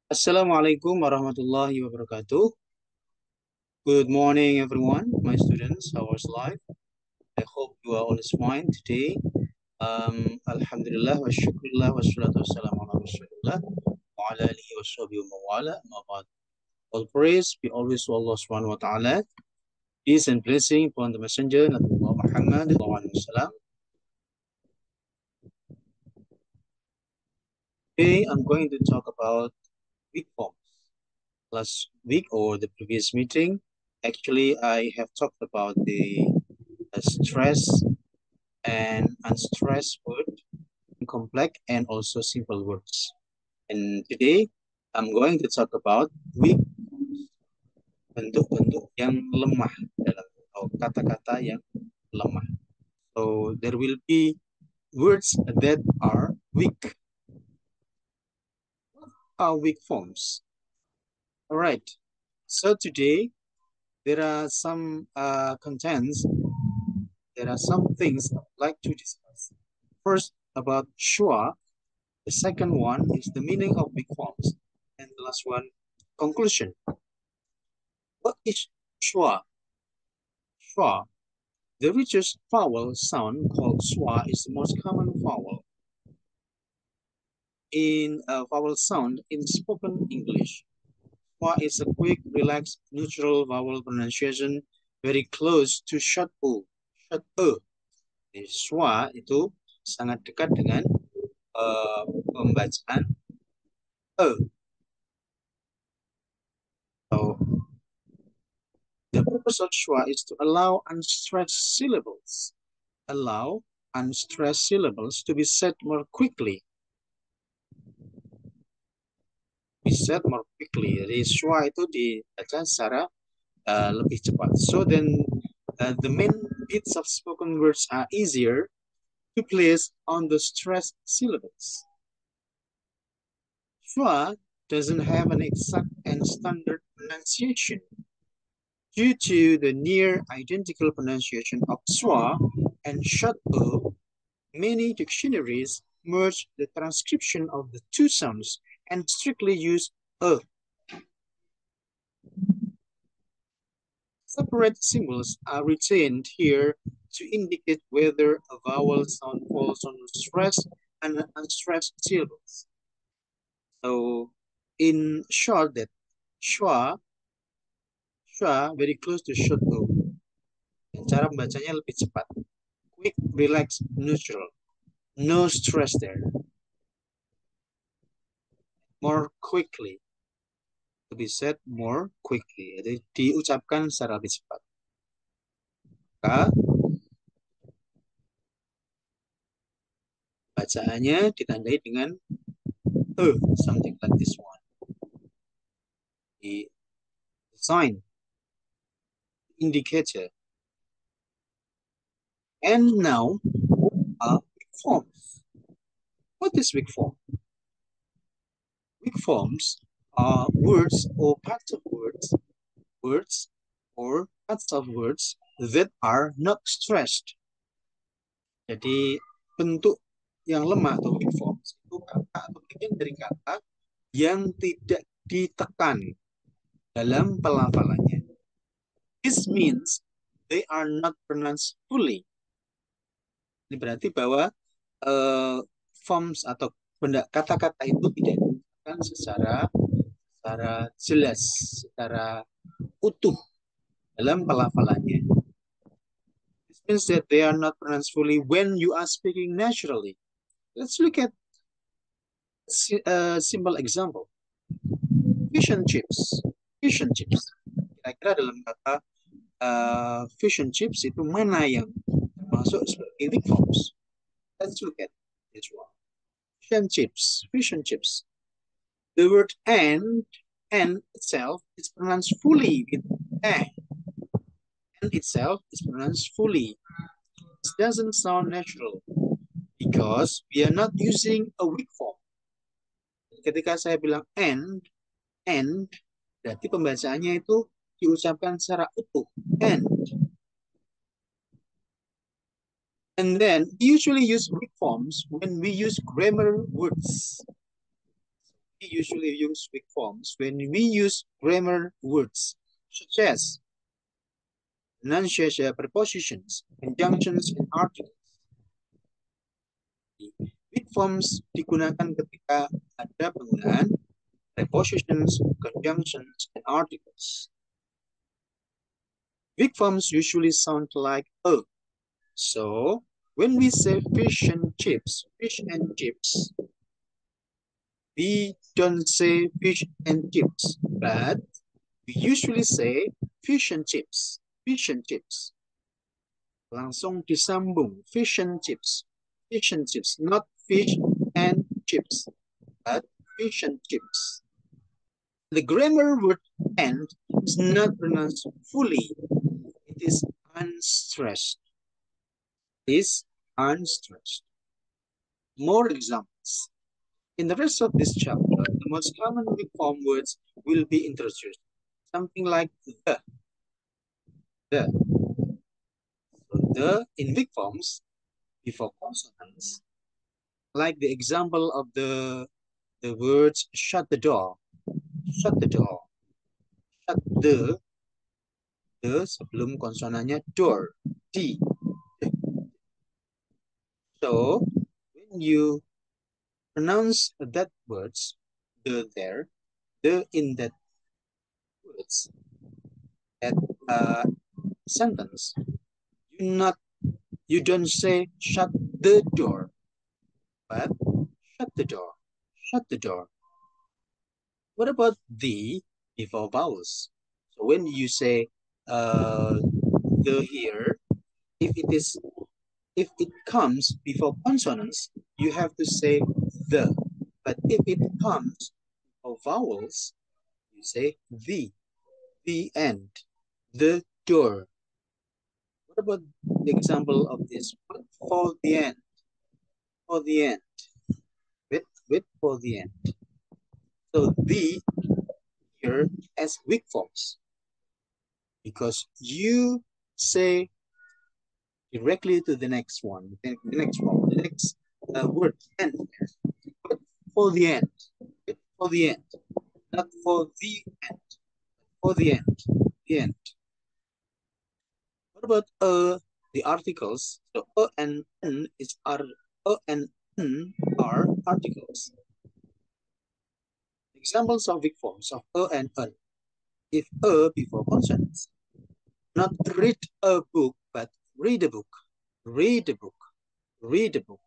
Assalamualaikum warahmatullahi wabarakatuh. Good morning, everyone, my students. How was life? I hope you are all is fine today. Alhamdulillah wa syukurillah wa salatu wassalamu ala rasulillah wa ala alihi wa sahbihi wa mawala ma ba'd. All praise be always to Allah subhanahu wa ta'ala. Peace and blessing upon the messenger Nabi Muhammad sallallahu alaihi wasallam. Today I'm going to talk about weak forms. Last week or the previous meeting, actually I have talked about the stress and unstressed word, complex and also simple words. And today I'm going to talk about weak, bentuk-bentuk yang lemah dalam atau kata-kata yang lemah. So there will be words that are weak. What are weak forms? All right. So today there are some contents. There are some things I'd like to discuss. First, about schwa. The second one is the meaning of weak forms. And the last one, conclusion. What is schwa? Schwa. The richest vowel sound called schwa is the most common vowel in vowel sound in spoken English. Schwa is a quick, relaxed, neutral vowel pronunciation very close to short o. Short e. Schwa itu sangat dekat dengan pembacaan e. So, the purpose of schwa is to allow unstressed syllables. Allow unstressed syllables to be said more quickly. Be said more quickly. Jadi schwa itu dibaca secara lebih cepat. So then the main bits of spoken words are easier to place on the stressed syllables. Schwa doesn't have an exact and standard pronunciation. Due to the near identical pronunciation of schwa and short o, many dictionaries merge the transcription of the two sounds and strictly use e. Separate symbols are retained here to indicate whether a vowel sound falls on stressed and unstressed syllables. So, in short, that schwa very close to short o. Cara membacanya lebih cepat. Quick, relaxed, neutral. No stress there. More quickly. To be said more quickly. Jadi diucapkan secara lebih cepat. Maka bacaannya ditandai dengan something like this one. The sign, indicator. And now, weak forms. What is weak form? Weak forms are words or parts of words or parts of words that are not stressed. Jadi bentuk yang lemah atau weak forms itu kata atau bagian dari kata yang tidak ditekan dalam pelafalannya. This means they are not pronounced fully. Ini berarti bahwa forms atau kata-kata itu tidak ditekan secara jelas, secara utuh dalam pelafalannya. This means that they are not pronounced fully when you are speaking naturally. Let's look at a simple example. Fish and chips. Fish and chips. Kira-kira dalam kata fish and chips itu mana yang termasuk sebagai weak forms? Let's look at this one. Fish and chips. Fish and chips. The word and itself is pronounced fully with and. And itself is pronounced fully. This doesn't sound natural because we are not using a weak form. Ketika saya bilang and, berarti pembacaannya itu diucapkan secara utuh. And then we usually use weak forms when we use grammar words. We usually use weak forms when we use grammar words such as pronunciation, prepositions, conjunctions, and articles. Weak forms digunakan ketika ada penggunaan prepositions, conjunctions, and articles. Weak forms usually sound like a. So when we say fish and chips, we don't say fish and chips, but we usually say fish and chips, fish and chips. Langsung disambung, fish and chips, not fish and chips, but fish and chips. The grammar word and is not pronounced fully. It is unstressed. Is unstressed. More examples. In the rest of this chapter, the most common weak form words will be introduced. Something like the. So the in weak forms before consonants, like the example of the words shut the door, shut the door, shut the sebelum konsonannya door, D. So when you pronounce that words, the there, the in that words, that sentence, you don't say shut the door, but shut the door, shut the door. What about the before vowels? So when you say the here, if it comes before consonants, you have to say the. But if it comes before vowels, you say the end, the door. What about the example of this? For the end, for the end, with for the end. So the here as weak forms because you say directly to the next one, the next word, end. But for the end, for the end, not for the end, for the end, the end. What about the articles? So and n is and n are articles. Examples of weak forms of and n. If before consonants, not read a book, but read a book, read a book, read a book.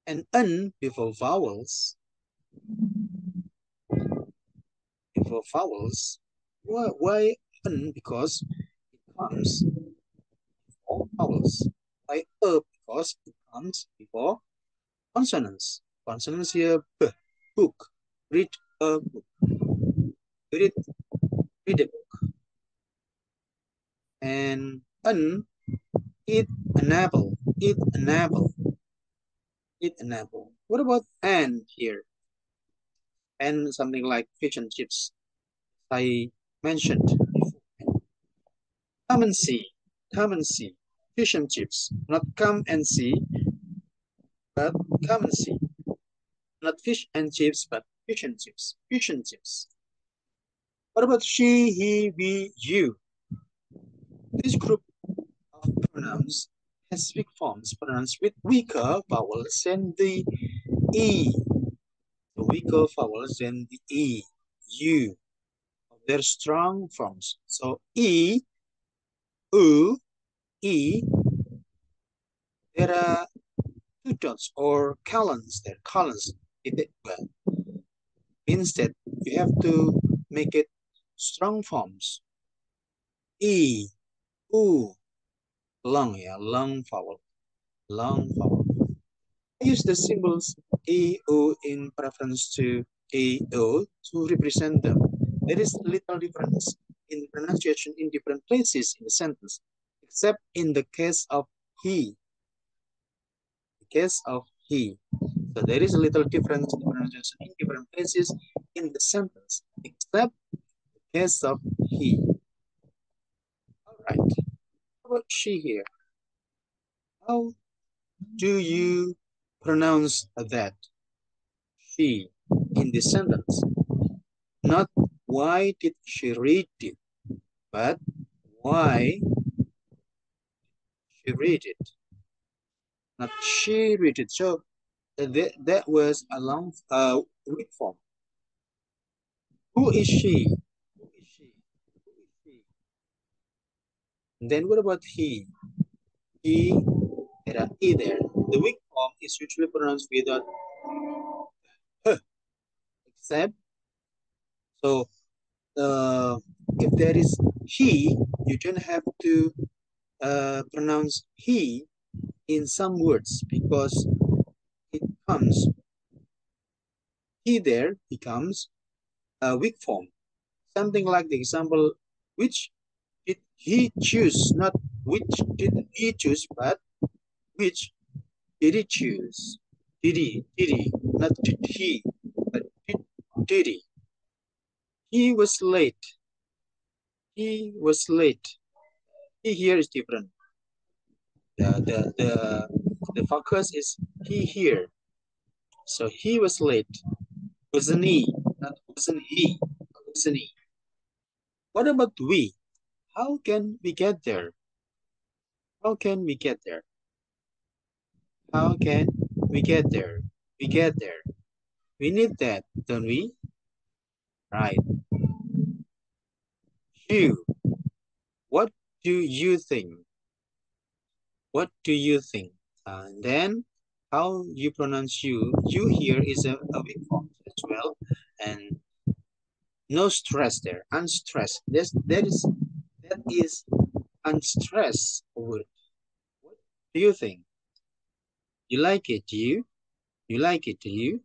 And n before vowels, why n? Because it comes before vowels. Why because it comes before consonants. Consonants here, b, book, read a book, read a book. And n, it enable, it enable, it enable. What about and here? And something like fish and chips I mentioned before. Come and see, come and see. Fish and chips, not come and see, but come and see. Not fish and chips, but fish and chips, fish and chips. What about she, he, we, you? This group of pronouns has weak forms pronounced with weaker vowels than the E. The weaker vowels than the E, you. They're strong forms. So E, U, E, there are two dots or colons there, colons. Well, instead, you have to make it strong forms. E, U, long, yeah, long vowel, long vowel. I use the symbols E, U in preference to A, O to represent them. There is little difference in pronunciation in different places in the sentence, except in the case of he. The case of he. So there is a little difference in pronunciation in different places in the sentence, except the case of he. All right. How about she here? How do you pronounce that? She. in this sentence. Not why did she read it, but why she read it. Not she read it. So that was a long weak form. Who is she? Who is she? Who is she? And then what about he? He, there are he there. The weak form is usually pronounced without h, except so if there is he, you don't have to pronounce he in some words because it comes he there becomes a weak form. Something like the example, which did he choose? Not which did he choose, but which did he choose? Did he? Not did he, but did he? He was late. He was late. He here is different. The focus is he here. So he was late. Wasn't he? Not wasn't he. Wasn't he? What about we? How can we get there? How can we get there? How can we get there? We get there. We need that, don't we? Right. You. What do you think? What do you think? And then how you pronounce you here is a weak form as well. And no stress there. Unstressed. That is unstressed word. What do you think? You like it, do you? You like it, do you?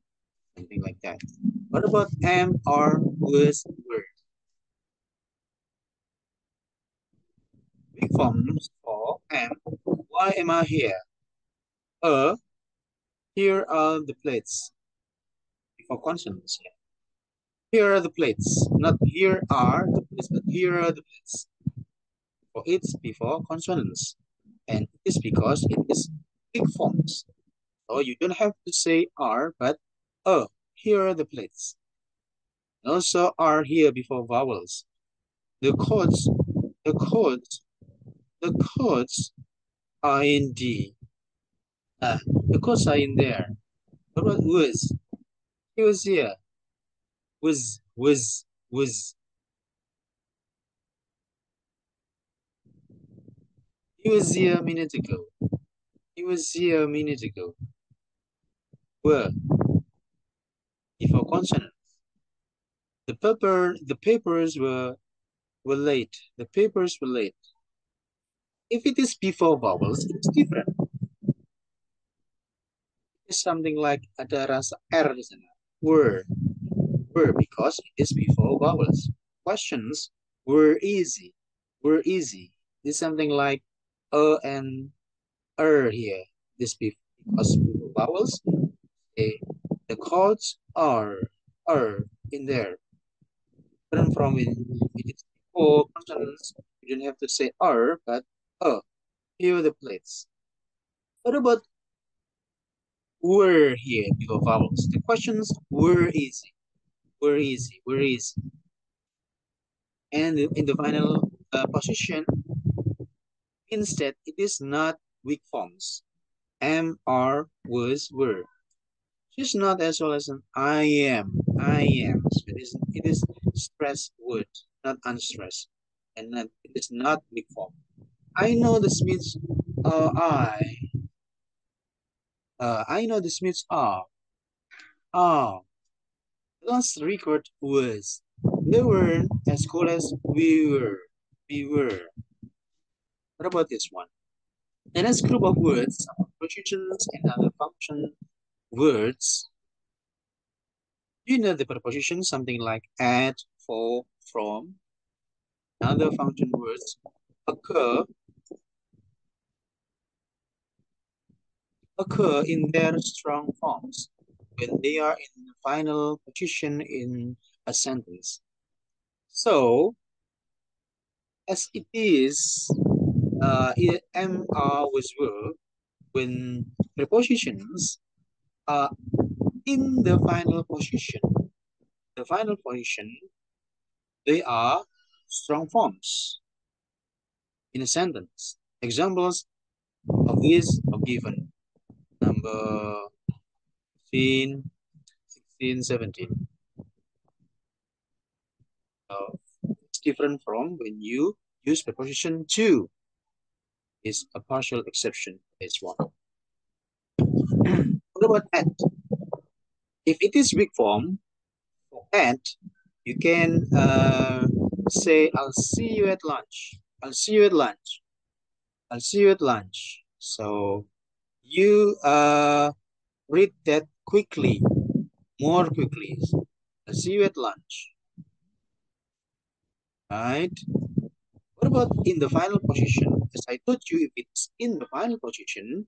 Something like that. What about am or was word? Big forms for am. Why am I here? Here are the plates. Before consonants here. Here are the plates. Not here are the plates, but here are the plates. For it's before consonants. And it is because it is big forms. So you don't have to say are, but here are the plates. And also are here before vowels. The chords, the chords, the chords are in D. The chords are in there. What about was? He was here. Was. He was here a minute ago. He was here a minute ago. Were before consonants. The papers were late. The papers were late. If it is before vowels, it's different. It's something like ada rasa R di sana. Were because it is before vowels. Questions were easy. Were easy. It's something like and here. This because before vowels. Okay. The chords are in there. Different from it is before consonants. You don't have to say are, but here are the plates. What about were here before vowels? The questions were easy. Were easy. Were easy. And in the final position, instead, it is not weak forms. Am, are, was, were. She's not as well as an I am. I am. So it is stressed word, not unstressed. And it is not weak form. I know the Smiths I know the Smiths are. Last record was they weren't as cool as we were. We were. What about this one? The next group of words are prepositions and other function words. Do you know the preposition? Something like at, for, from. Other function words occur in their strong forms when they are in the final position in a sentence. So, as it is, am, are, was, were, when prepositions are in the final position final position, they are strong forms in a sentence. Examples of these are given. Number 15, 16, 17. It's different from when you use preposition to. Is a partial exception. This one. What about at? If it is weak form, for at, you can say, I'll see you at lunch. I'll see you at lunch. I'll see you at lunch. So you read that quickly, more quickly. I'll see you at lunch. Right? What about in the final position? As I told you, if it's in the final position,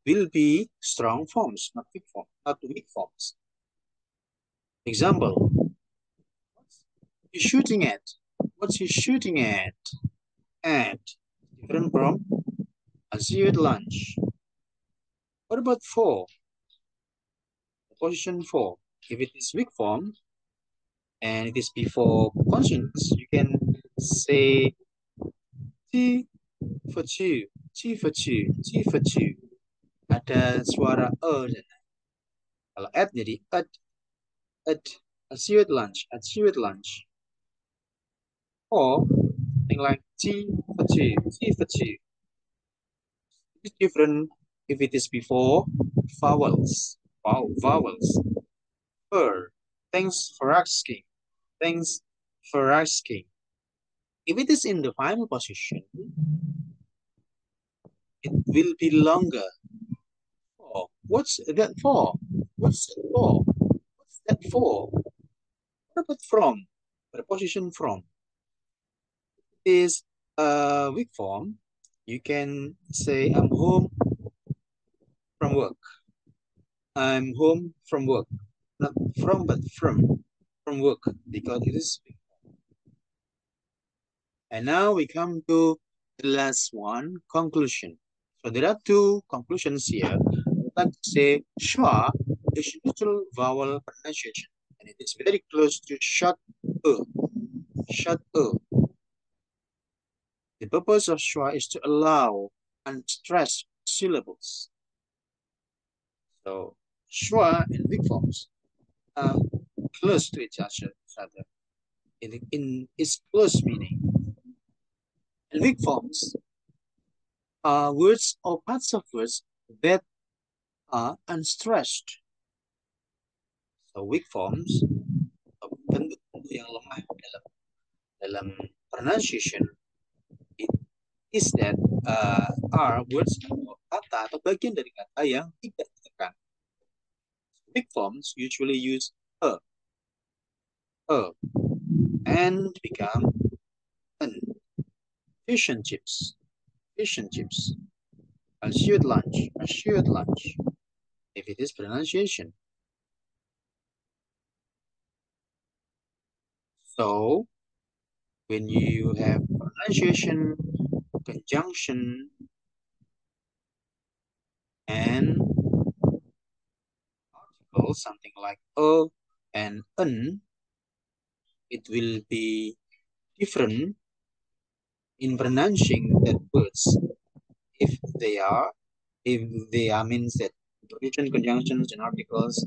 it will be strong forms, not weak forms, not weak forms. Example, what's he shooting at? What's he shooting at? At. Different from, I'll see you at lunch. What about for? Position for. If it is weak form and it is before consonants, you can say T for two, T for two, T for two. Ada suara e. Kalau at jadi at. I'll see you at lunch. I'll see you at lunch. Or something like T for two, T for two. It's different if it is before vowels. Vowels. Per. Thanks for asking. Thanks for asking. If it is in the final position, it will be longer. For. What's that for? What's that for? What's that for? What about from? Preposition from. It is a weak form. You can say, I'm home from work. I'm home from work. Not from, but from work, because it is weak. And now we come to the last one, conclusion. So there are two conclusions here. I like to say schwa is neutral vowel pronunciation, and it is very close to short e. Short e. The purpose of schwa is to allow unstressed syllables. So schwa and weak forms are close to each other in its close meaning. And weak forms are words or parts of words that are unstressed. So weak forms, bentuk-bentuk yang lemah dalam pronunciation, it is that are words atau kata atau bagian dari kata yang tidak ditekan. Weak forms usually use a, and become an. Fish and chips, fish and chips. I'll see you at lunch. I'll see you at lunch. If it is pronunciation. So when you have pronunciation, conjunction, and article, something like a and an, it will be different in pronouncing that words. If they are means that preposition, conjunctions, and articles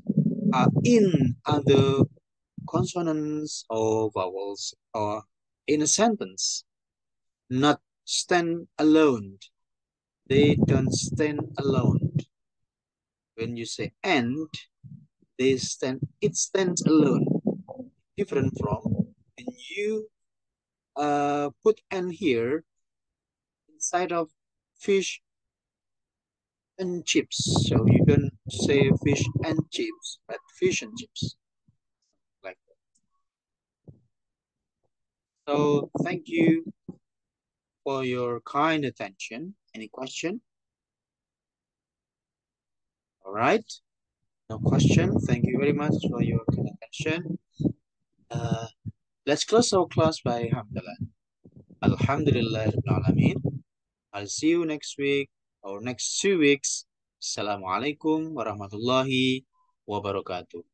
are in other consonants or vowels or in a sentence, not stand alone. They don't stand alone. When you say and, it stands alone. Different from when you put and here inside of fish and chips. So you don't say fish and chips, but fish and chips. Like that. So thank you for your kind attention. Any question? All right. No question. Thank you very much for your kind attention. Let's close our class by Alhamdulillah. Alhamdulillah. I'll see you next week or next 2 weeks. Assalamualaikum warahmatullahi wabarakatuh.